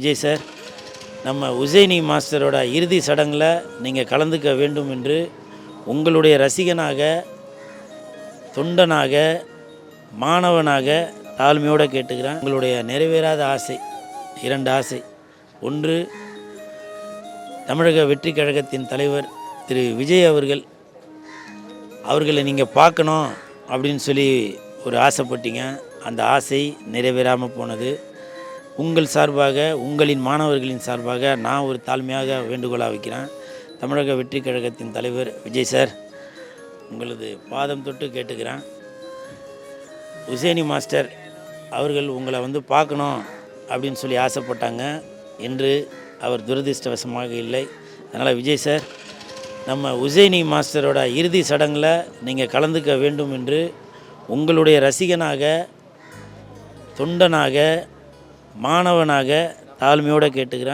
Vijay sir, நம்ம உசைனி மாஸ்டரோட இறுதி சடங்கில் நீங்கள் கலந்துக்க வேண்டும் என்று உங்களுடைய ரசிகனாக, தொண்டனாக, மாணவனாக தாழ்மையோடு கேட்டுக்கிறேன். உங்களுடைய நிறைவேறாத ஆசை, 2 ஆசை. ஒன்று, தமிழக வெற்றி கழகத்தின் தலைவர் திரு விஜய் அவர்களை நீங்கள் பார்க்கணும் அப்படின்னு சொல்லி ஒரு ஆசைப்பட்டீங்க. அந்த ஆசை நிறைவேறாமல் போனது. உங்கள் சார்பாக, உங்களின் மாணவர்களின் சார்பாக நான் ஒரு தாழ்மையாக வேண்டுகோளாக வைக்கிறேன். தமிழக வெற்றி கழகத்தின் தலைவர் விஜய் சார், உங்களது பாதம் தொட்டு கேட்டுக்கிறேன். உசைனி மாஸ்டர் அவர்கள் உங்களை பார்க்கணும் அப்படின்னு சொல்லி ஆசைப்பட்டாங்க. என்று அவர் துரதிர்ஷ்டவசமாக இல்லை. அதனால் விஜய் சார், நம்ம உசைனி மாஸ்டரோட இறுதி சடங்கில் நீங்கள் கலந்துக்க வேண்டும் என்று உங்களுடைய ரசிகனாக, தொண்டனாக, மாணவனாக தாழ்மையோடு கேட்டுக்கிறேன்.